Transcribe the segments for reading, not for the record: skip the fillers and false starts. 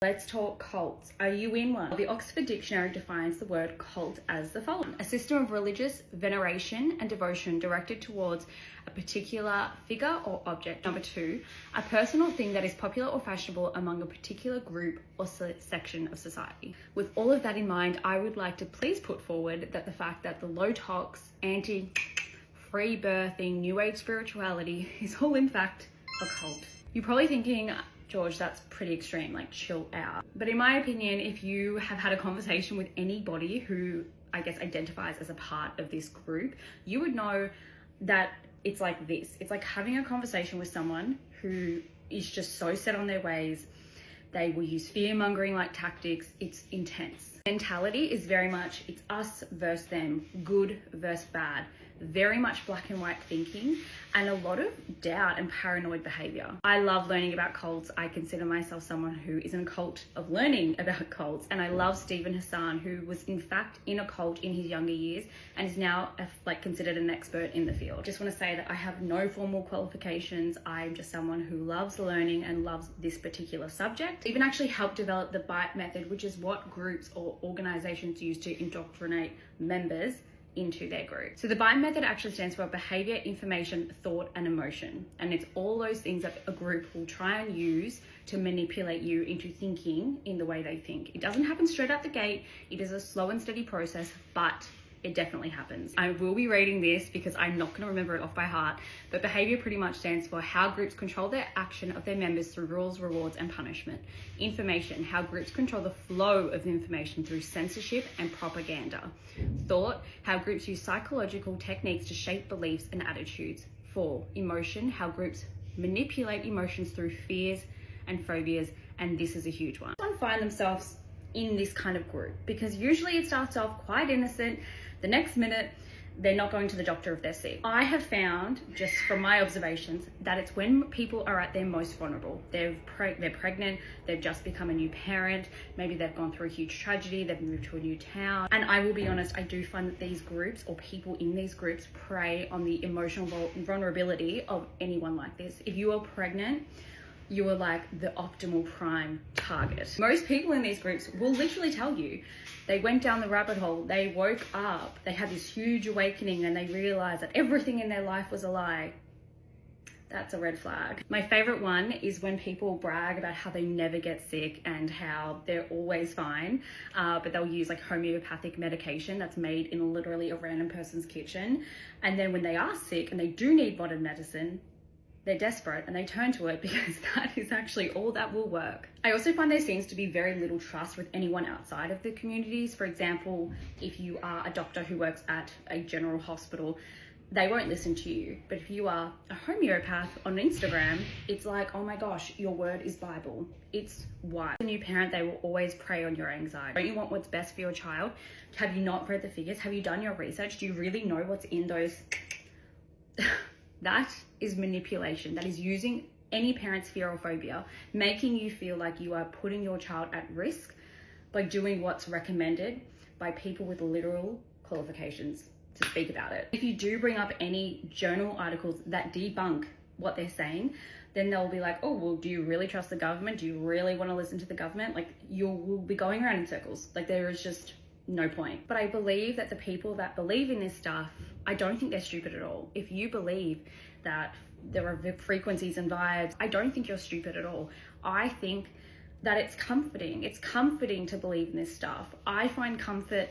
Let's talk cults. Are you in one? The Oxford Dictionary defines the word cult as the following: a system of religious veneration and devotion directed towards a particular figure or object. Number 2, a person or thing that is popular or fashionable among a particular group or section of society. With all of that in mind, I would like to please put forward that the fact that the low tox, anti-free birthing, new age spirituality is all in fact a cult. You're probably thinking, George, that's pretty extreme, like chill out. But in my opinion, if you have had a conversation with anybody who I guess identifies as a part of this group, you would know that it's like this. It's like having a conversation with someone who is just so set on their ways. They will use fear-mongering like tactics. It's intense. Mentality is very much, it's us versus them, good versus bad. Very much black and white thinking, and a lot of doubt and paranoid behavior. I love learning about cults. I consider myself someone who is in a cult of learning about cults, and I love Stephen Hassan, who was in fact in a cult in his younger years and is now considered an expert in the field. Just want to say that I have no formal qualifications. I'm just someone who loves learning and loves this particular subject. Even actually helped develop the BITE method, which is what groups or organizations use to indoctrinate members into their group. So the BITE method actually stands for behavior, information, thought, and emotion. And it's all those things that a group will try and use to manipulate you into thinking in the way they think. It doesn't happen straight out the gate. It is a slow and steady process, but it definitely happens. I will be reading this because I'm not going to remember it off by heart, but behavior pretty much stands for how groups control their action of their members through rules, rewards, and punishment. Information, how groups control the flow of information through censorship and propaganda. Thought, how groups use psychological techniques to shape beliefs and attitudes. 4, emotion, how groups manipulate emotions through fears and phobias, and this is a huge one. Some find themselves in this kind of group because usually it starts off quite innocent. The next minute, they're not going to the doctor if they're sick. I have found, just from my observations, that it's when people are at their most vulnerable. They're pregnant, they've just become a new parent, maybe they've gone through a huge tragedy, they've moved to a new town. And I will be honest, I do find that these groups or people in these groups prey on the emotional vulnerability of anyone like this. If you are pregnant, you are like the optimal prime target. Most people in these groups will literally tell you they went down the rabbit hole, they woke up, they had this huge awakening and they realized that everything in their life was a lie. That's a red flag. My favorite one is when people brag about how they never get sick and how they're always fine, but they'll use like homeopathic medication that's made in literally a random person's kitchen. And then when they are sick and they do need modern medicine, they're desperate and they turn to it because that is actually all that will work. I also find there seems to be very little trust with anyone outside of the communities. For example, if you are a doctor who works at a general hospital, they won't listen to you. But if you are a homeopath on Instagram, it's like, oh my gosh, your word is Bible. It's white. As a new parent, they will always prey on your anxiety. Don't you want what's best for your child? Have you not read the figures? Have you done your research? Do you really know what's in those? That is manipulation. That is using any parent's fear or phobia, making you feel like you are putting your child at risk by doing what's recommended by people with literal qualifications to speak about it. If you do bring up any journal articles that debunk what they're saying, then they'll be like, oh, well, do you really trust the government? Do you really want to listen to the government? Like, you will be going around in circles. Like, there is just no point. But I believe that the people that believe in this stuff, I don't think they're stupid at all. If you believe that there are frequencies and vibes, I don't think you're stupid at all. I think that it's comforting. It's comforting to believe in this stuff. I find comfort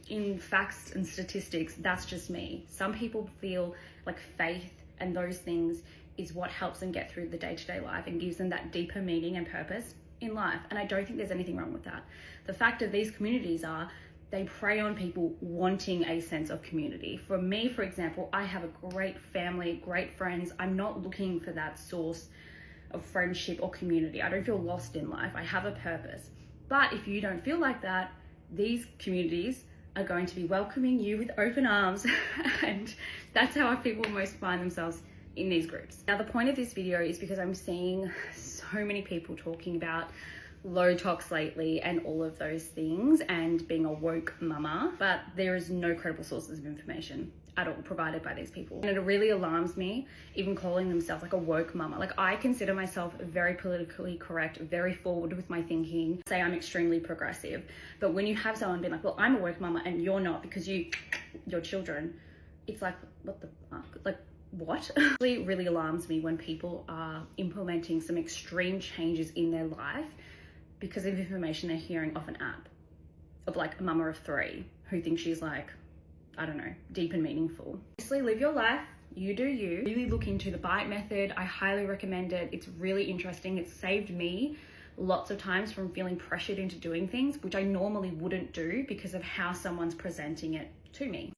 in facts and statistics. That's just me. Some people feel like faith and those things is what helps them get through the day-to-day life and gives them that deeper meaning and purpose in life. And I don't think there's anything wrong with that. The fact of these communities are they prey on people wanting a sense of community. For me, for example, I have a great family, great friends. I'm not looking for that source of friendship or community. I don't feel lost in life. I have a purpose. But if you don't feel like that, these communities are going to be welcoming you with open arms. And that's how people most find themselves in these groups. Now, the point of this video is because I'm seeing so many people talking about low tox lately and all of those things, and being a woke mama, but there is no credible sources of information at all provided by these people. And it really alarms me, even calling themselves like a woke mama. Like, I consider myself very politically correct, very forward with my thinking, say I'm extremely progressive. But when you have someone being like, well, I'm a woke mama and you're not because your children, it's like, what the fuck? Like, what? It really alarms me when people are implementing some extreme changes in their life because of information they're hearing off an app of like a mama of 3 who thinks she's like, I don't know, deep and meaningful. Obviously, live your life, you do you. Really look into the bite method. I highly recommend it. It's really interesting. It's saved me lots of times from feeling pressured into doing things which I normally wouldn't do because of how someone's presenting it to me.